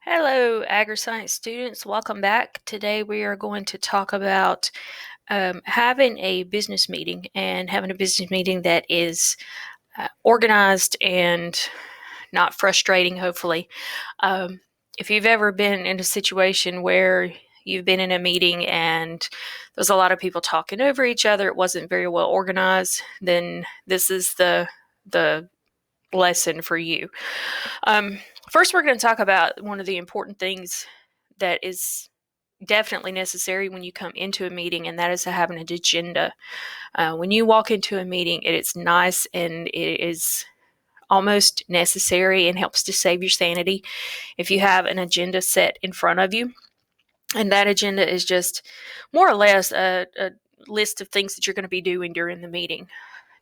Hello, Agriscience students. Welcome back. Today we are going to talk about having a business meeting and having a business meeting that is organized and not frustrating, hopefully. Um, if you've ever been in a situation where you've been in a meeting and there's a lot of people talking over each other, it wasn't very well organized, then this is the lesson for you. Um, First, we're going to talk about one of the important things that is definitely necessary when you come into a meeting, and that is to have an agenda. When you walk into a meeting, it's nice and it is almost necessary and helps to save your sanity if you have an agenda set in front of you. And that agenda is just more or less a list of things that you're going to be doing during the meeting.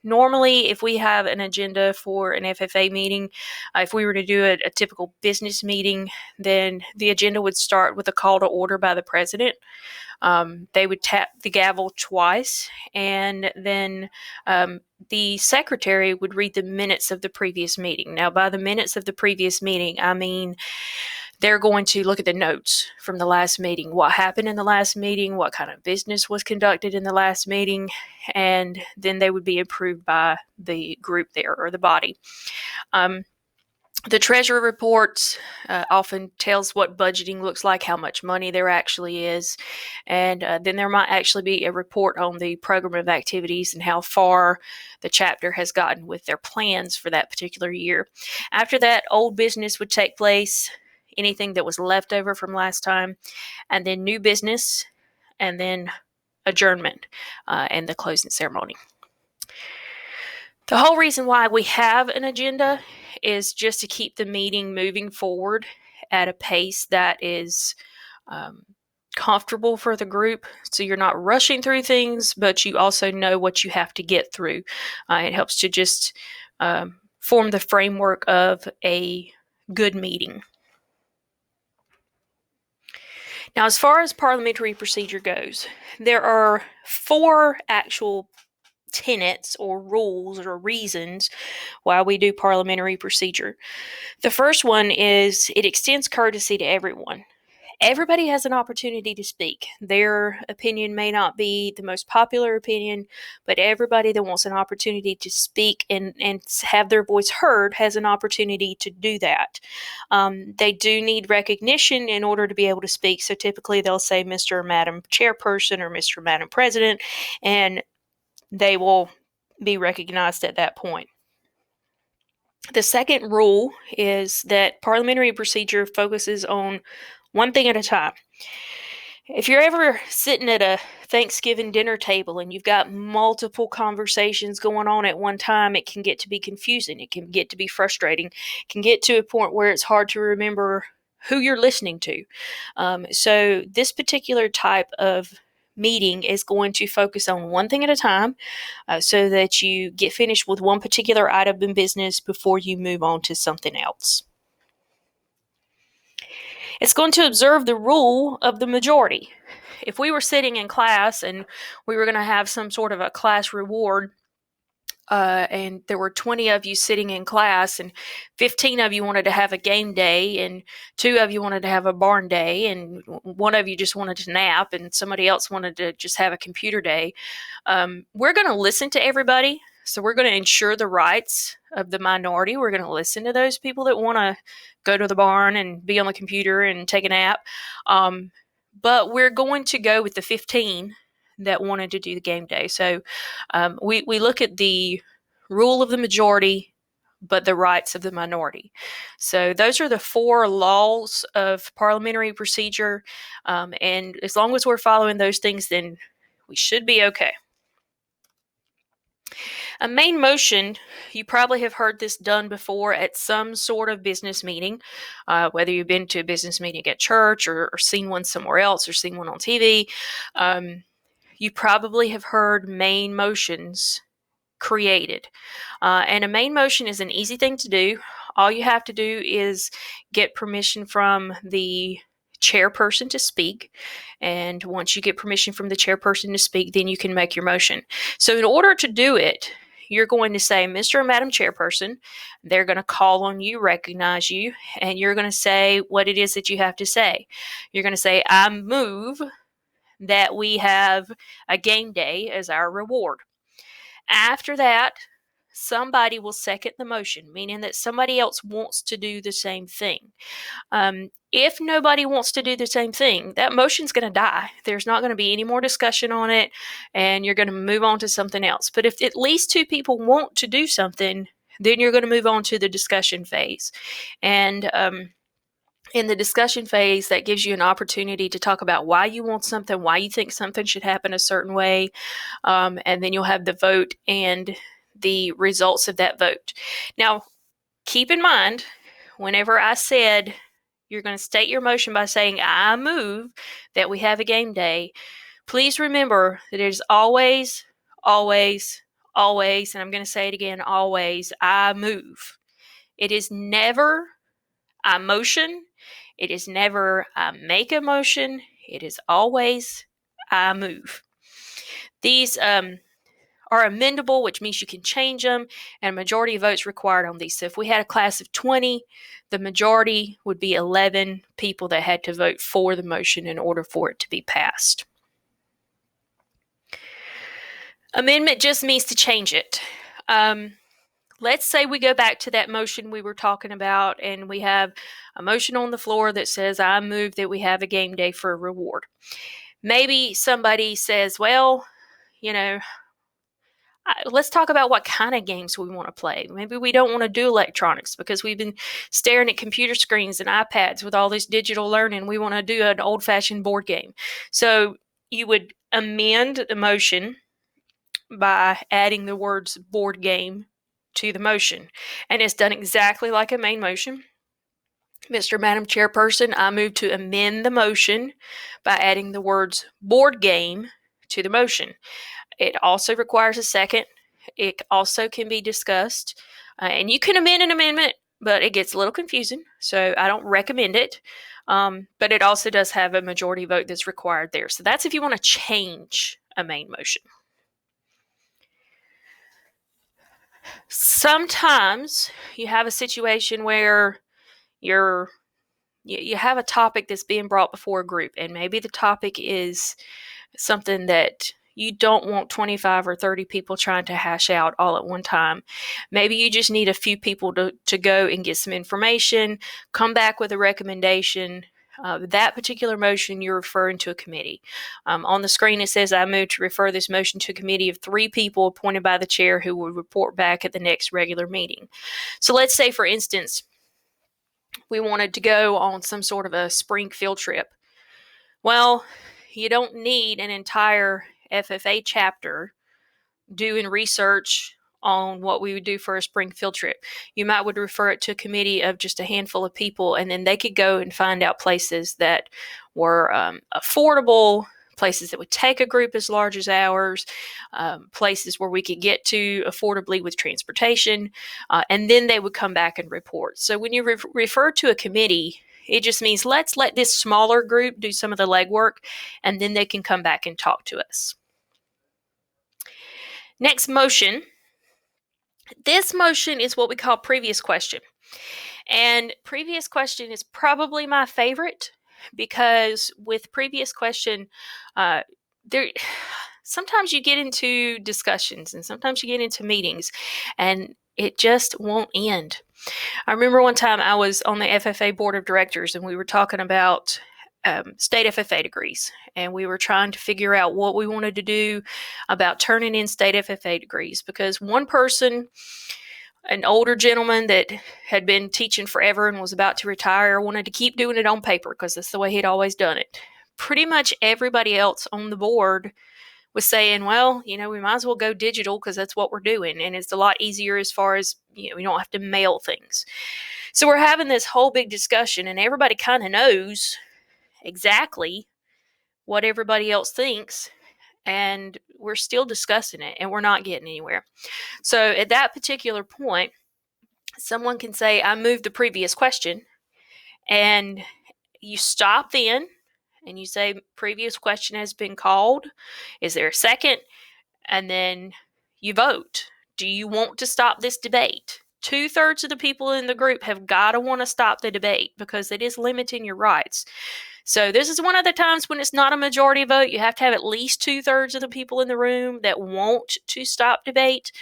Normally, if we have an agenda for an FFA meeting, if we were to do a typical business meeting, then the agenda would start with a call to order by the president. They would tap the gavel twice, and then the secretary would read the minutes of the previous meeting. Now, by the minutes of the previous meeting, I mean they're going to look at the notes from the last meeting, what happened in the last meeting, what kind of business was conducted in the last meeting, and then they would be approved by the group there or the body. The treasurer reports often tells what budgeting looks like, how much money there actually is, and then there might actually be a report on the program of activities and how far the chapter has gotten with their plans for that particular year. After that, old business would take place, anything that was left over from last time, and then new business, and then adjournment and the closing ceremony. The whole reason why we have an agenda is just to keep the meeting moving forward at a pace that is comfortable for the group. So you're not rushing through things, but you also know what you have to get through. It helps to just form the framework of a good meeting. Now, as far as parliamentary procedure goes, there are 4 actual tenets or rules or reasons why we do parliamentary procedure. The first one is it extends courtesy to everyone. Everybody has an opportunity to speak. Their opinion may not be the most popular opinion, but everybody that wants an opportunity to speak and have their voice heard has an opportunity to do that. They do need recognition in order to be able to speak. So typically they'll say Mr. or Madam Chairperson or Mr. or Madam President, and they will be recognized at that point. The second rule is that parliamentary procedure focuses on one thing at a time. If you're ever sitting at a Thanksgiving dinner table and you've got multiple conversations going on at one time, it can get to be confusing. It can get to be frustrating. It can get to a point where it's hard to remember who you're listening to. So this particular type of meeting is going to focus on one thing at a time so that you get finished with one particular item in business before you move on to something else. It's going to observe the rule of the majority. If we were sitting in class and we were going to have some sort of a class reward, and there were 20 of you sitting in class, and 15 of you wanted to have a game day, and 2 of you wanted to have a barn day, and 1 of you just wanted to nap, and somebody else wanted to just have a computer day, we're going to listen to everybody. So we're going to ensure the rights of the minority. We're going to listen to those people that want to go to the barn and be on the computer and take a nap. But we're going to go with the 15 that wanted to do the game day. So we look at the rule of the majority, but the rights of the minority. So those are the 4 laws of parliamentary procedure. And as long as we're following those things, then we should be okay. A main motion, you probably have heard this done before at some sort of business meeting, whether you've been to a business meeting at church or seen one somewhere else or seen one on TV. You probably have heard main motions created. And a main motion is an easy thing to do. All you have to do is get permission from the chairperson to speak. And once you get permission from the chairperson to speak, then you can make your motion. So in order to do it, you're going to say, Mr. and Madam Chairperson. They're going to call on you, recognize you, and you're going to say what it is that you have to say. You're going to say, I move that we have a game day as our reward. After that, somebody will second the motion, meaning that somebody else wants to do the same thing. If nobody wants to do the same thing, that motion's going to die. There's not going to be any more discussion on it, and you're going to move on to something else. But if at least two people want to do something, then you're going to move on to the discussion phase. And in the discussion phase, that gives you an opportunity to talk about why you want something, why you think something should happen a certain way, and then you'll have the vote and the results of that vote. Now, keep in mind, whenever I said you're going to state your motion by saying, I move that we have a game day, please remember that it is always, always, always, and I'm going to say it again, always, I move. It is never I motion. It is never I make a motion. It is always I move. These are amendable, which means you can change them, and a majority of votes required on these. So if we had a class of 20, the majority would be 11 people that had to vote for the motion in order for it to be passed. Amendment just means to change it. Let's say we go back to that motion we were talking about, and we have a motion on the floor that says, I move that we have a game day for a reward. Maybe somebody says, well, let's talk about what kind of games we want to play. Maybe we don't want to do electronics because we've been staring at computer screens and iPads with all this digital learning. We want to do an old-fashioned board game. So you would amend the motion by adding the words board game to the motion. And it's done exactly like a main motion. Mr. Madam Chairperson, I move to amend the motion by adding the words board game to the motion. It also requires a second. It also can be discussed. And you can amend an amendment, but it gets a little confusing, so I don't recommend it. But it also does have a majority vote that's required there. So that's if you want to change a main motion. Sometimes you have a situation where you have a topic that's being brought before a group, and maybe the topic is something that you don't want 25 or 30 people trying to hash out all at one time. Maybe you just need a few people to go and get some information, come back with a recommendation. That particular motion, you're referring to a committee. On the screen, it says, I move to refer this motion to a committee of 3 people appointed by the chair who will report back at the next regular meeting. So let's say, for instance, we wanted to go on some sort of a spring field trip. Well, you don't need an entire FFA chapter doing research on what we would do for a spring field trip. You would refer it to a committee of just a handful of people, and then they could go and find out places that were affordable, places that would take a group as large as ours, places where we could get to affordably with transportation, and then they would come back and report. So when you refer to a committee, it just means let's let this smaller group do some of the legwork, and then they can come back and talk to us. Next motion. This motion is what we call previous question. And previous question is probably my favorite because with previous question, sometimes you get into discussions and sometimes you get into meetings and it just won't end. I remember one time I was on the FFA board of directors and we were talking about state FFA degrees, and we were trying to figure out what we wanted to do about turning in state FFA degrees, because one person, an older gentleman that had been teaching forever and was about to retire, wanted to keep doing it on paper because that's the way he'd always done it. Pretty much everybody else on the board was saying, well, we might as well go digital because that's what we're doing, and it's a lot easier as far as, we don't have to mail things. So we're having this whole big discussion, and everybody kind of knows exactly what everybody else thinks, and we're still discussing it and we're not getting anywhere. So at that particular point, someone can say, I moved the previous question, and you stop then and you say, previous question has been called. Is there a second? And then you vote Do you want to stop this debate? 2/3 of the people in the group have got to want to stop the debate because it is limiting your rights. So this is one of the times when it's not a majority vote. You have to have at least 2/3 of the people in the room that want to stop debate.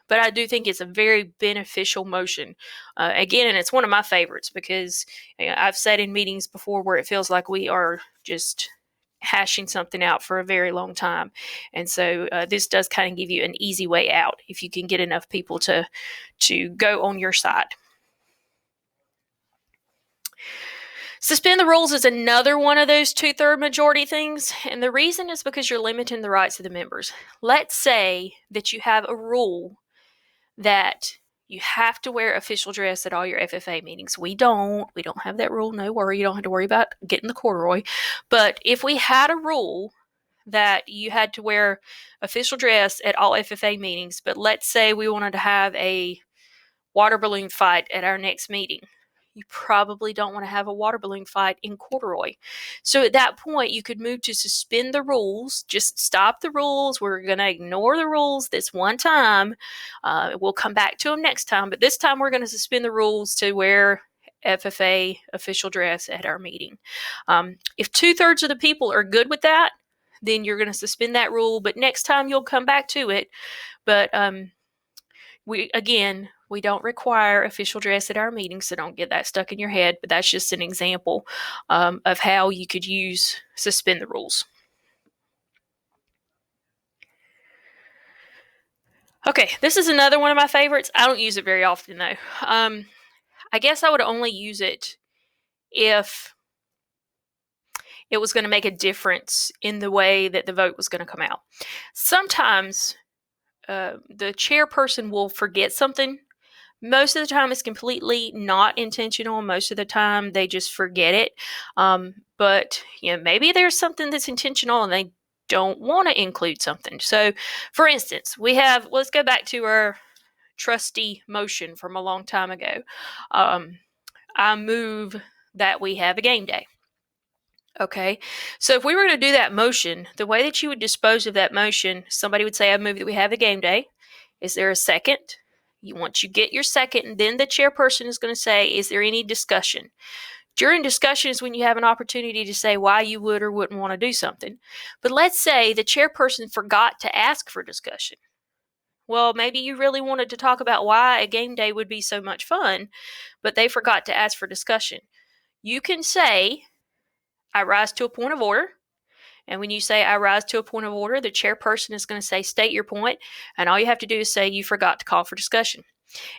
But I do think it's a very beneficial motion. Again, and it's one of my favorites because I've sat in meetings before where it feels like we are just hashing something out for a very long time. And so this does kind of give you an easy way out if you can get enough people to go on your side. Suspend the rules is another one of those 2/3 majority things, and the reason is because you're limiting the rights of the members. Let's say that you have a rule that you have to wear official dress at all your FFA meetings. We don't have that rule. No worry, you don't have to worry about getting the corduroy. But if we had a rule that you had to wear official dress at all FFA meetings, but let's say we wanted to have a water balloon fight at our next meeting, you probably don't want to have a water balloon fight in corduroy. So at that point, you could move to suspend the rules, just stop the rules. We're going to ignore the rules this one time. We'll come back to them next time, but this time we're going to suspend the rules to wear FFA official dress at our meeting. If 2/3 of the people are good with that, then you're going to suspend that rule, but next time you'll come back to it. But we don't require official dress at our meetings, so don't get that stuck in your head. But that's just an example of how you could suspend the rules. Okay, this is another one of my favorites. I don't use it very often, though. I guess I would only use it if it was going to make a difference in the way that the vote was going to come out. Sometimes the chairperson will forget something. Most of the time, it's completely not intentional. Most of the time, they just forget it. But maybe there's something that's intentional and they don't want to include something. So, for instance, let's go back to our trustee motion from a long time ago. I move that we have a game day. Okay, so if we were going to do that motion, the way that you would dispose of that motion, somebody would say, I move that we have a game day. Is there a second? Once you get your second, and then the chairperson is going to say, is there any discussion? During discussion is when you have an opportunity to say why you would or wouldn't want to do something. But let's say the chairperson forgot to ask for discussion. Well, maybe you really wanted to talk about why a game day would be so much fun, but they forgot to ask for discussion. You can say, I rise to a point of order. And when you say, I rise to a point of order, the chairperson is going to say, state your point. And all you have to do is say, you forgot to call for discussion.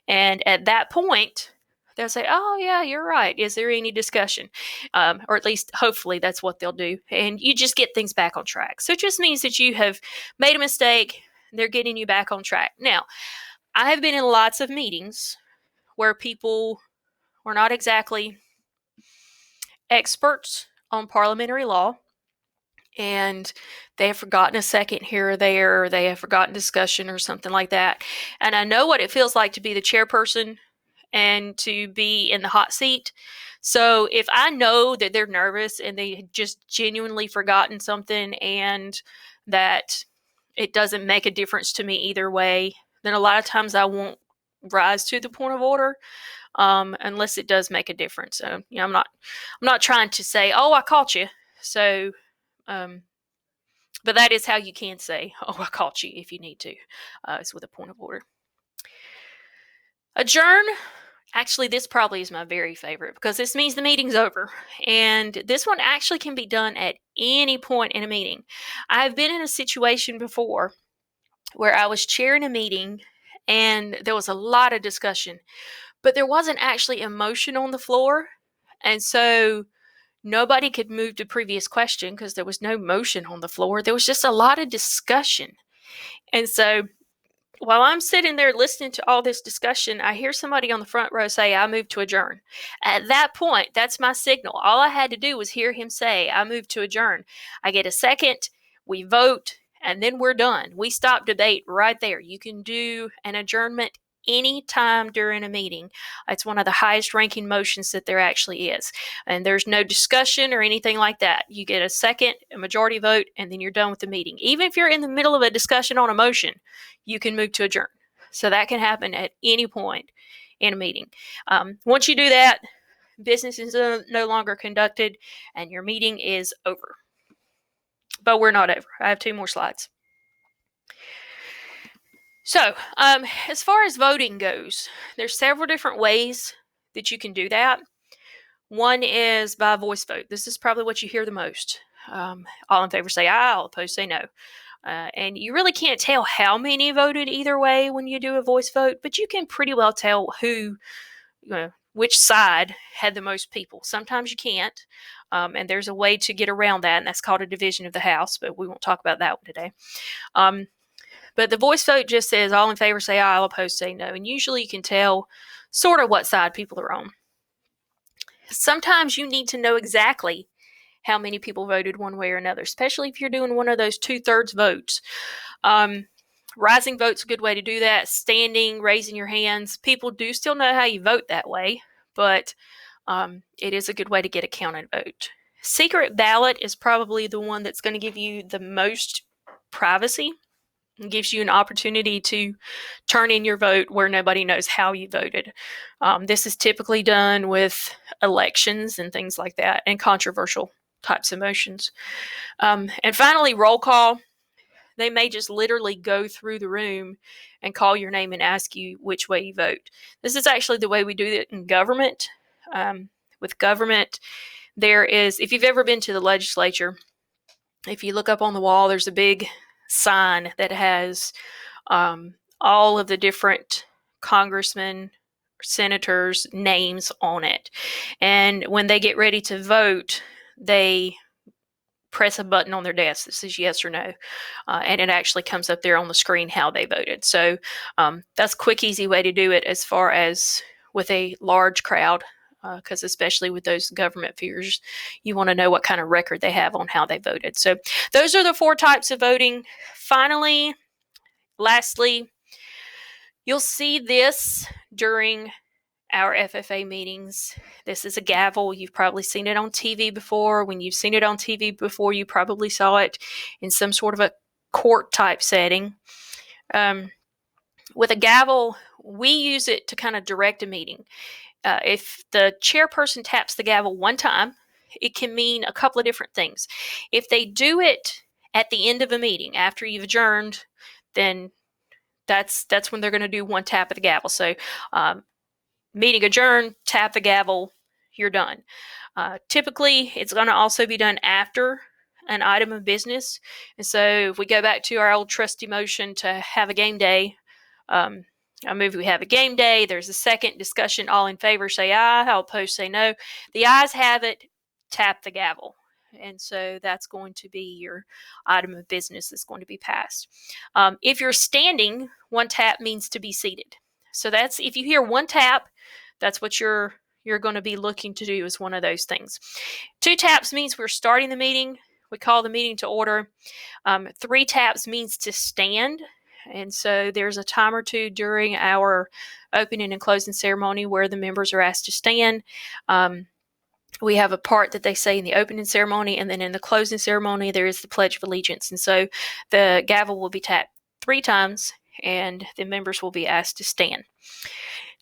And at that point, they'll say, oh, yeah, you're right. Is there any discussion? Or at least, hopefully, that's what they'll do. And you just get things back on track. So it just means that you have made a mistake. They're getting you back on track. Now, I have been in lots of meetings where people were not exactly experts on parliamentary law, and they have forgotten a second here or there, or they have forgotten discussion or something like that. And I know what it feels like to be the chairperson and to be in the hot seat. So if I know that they're nervous and they had just genuinely forgotten something and that it doesn't make a difference to me either way, then a lot of times I won't rise to the point of order. Unless it does make a difference. So, I'm not trying to say, oh, I caught you. So, but that is how you can say, oh, I caught you if you need to. It's with a point of order. Adjourn. Actually, this probably is my very favorite because this means the meeting's over. And this one actually can be done at any point in a meeting. I've been in a situation before where I was chairing a meeting and there was a lot of discussion, but there wasn't actually a motion on the floor. And so nobody could move to previous question because there was no motion on the floor. There was just a lot of discussion. And so while I'm sitting there listening to all this discussion, I hear somebody on the front row say, I move to adjourn. At that point, that's my signal. All I had to do was hear him say, I move to adjourn. I get a second, we vote, and then we're done. We stop debate right there. You can do an adjournment any time during a meeting. It's one of the highest ranking motions that there actually is. And there's no discussion or anything like that. You get a second, a majority vote, and then you're done with the meeting. Even if you're in the middle of a discussion on a motion, you can move to adjourn. So that can happen at any point in a meeting. Once you do that, business is no longer conducted and your meeting is over. But we're not over. I have 2 more slides. So, as far as voting goes, there's several different ways that you can do that. One is by voice vote. This is probably what you hear the most. All in favor say aye, all opposed say no. And you really can't tell how many voted either way when you do a voice vote, but you can pretty well tell which side had the most people. Sometimes you can't, and there's a way to get around that, and that's called a division of the House, but we won't talk about that one today. But the voice vote just says all in favor say aye, all opposed say no, and usually you can tell sort of what side people are on. Sometimes you need to know exactly how many people voted one way or another, especially if you're doing one of those 2/3 votes. Rising vote's a good way to do that. Standing, raising your hands. People do still know how you vote that way, but it is a good way to get a counted vote. Secret ballot is probably the one that's going to give you the most privacy. It gives you an opportunity to turn in your vote where nobody knows how you voted. This is typically done with elections and things like that, and controversial types of motions. And finally, roll call. They may just literally go through the room and call your name and ask you which way you vote. This is actually the way we do it in government. With government, there is, if you've ever been to the legislature, if you look up on the wall, there's a big sign that has all of the different congressmen, senators' names on it. And when they get ready to vote, they press a button on their desk that says yes or no, and it actually comes up there on the screen how they voted. So that's a quick, easy way to do it as far as with a large crowd, because especially with those government figures, you want to know what kind of record they have on how they voted. So those are the 4 types of voting. Finally, lastly, you'll see this during our FFA meetings. This is a gavel. You've probably seen it on TV before. When you've seen it on TV before, you probably saw it in some sort of a court type setting. With a gavel, we use it to kind of direct a meeting. If the chairperson taps the gavel one time, it can mean a couple of different things. If they do it at the end of a meeting after you've adjourned, then that's when they're going to do one tap of the gavel. So meeting adjourned, tap the gavel, you're done. Typically, it's going to also be done after an item of business. And so if we go back to our old trusty motion to have a game day, I move we have a game day. There's a second discussion. All in favor say aye. All opposed say no. The ayes have it. Tap the gavel. And so that's going to be your item of business that's going to be passed. If you're standing, one tap means to be seated. So that's, if you hear one tap, that's what you're going to be looking to do, is one of those things. 2 taps means we're starting the meeting. We call the meeting to order. 3 taps means to stand. And so there's a time or two during our opening and closing ceremony where the members are asked to stand. We have a part that they say in the opening ceremony, and then in the closing ceremony, there is the Pledge of Allegiance. And so the gavel will be tapped 3 times, and the members will be asked to stand.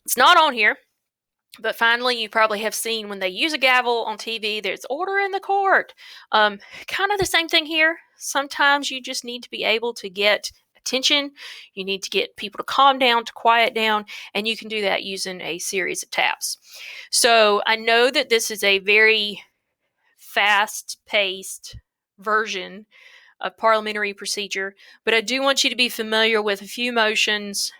It's not on here, but finally, you probably have seen when they use a gavel on TV, there's order in the court. Kind of the same thing here. Sometimes you just need to be able to get attention. You need to get people to calm down, to quiet down, and you can do that using a series of taps. So I know that this is a very fast-paced version of parliamentary procedure, but I do want you to be familiar with a few motions.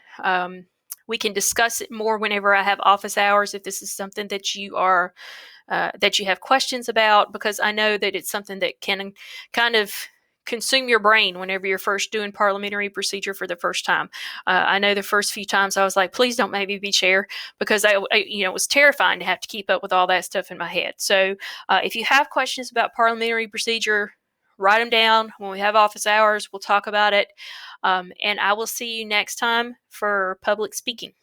We can discuss it more whenever I have office hours if this is something that you are that you have questions about, because I know that it's something that can kind of consume your brain whenever you're first doing parliamentary procedure for the first time. I know the first few times I was like, please don't make me be chair, because I it was terrifying to have to keep up with all that stuff in my head. So if you have questions about parliamentary procedure, write them down. When we have office hours, we'll talk about it. And I will see you next time for public speaking.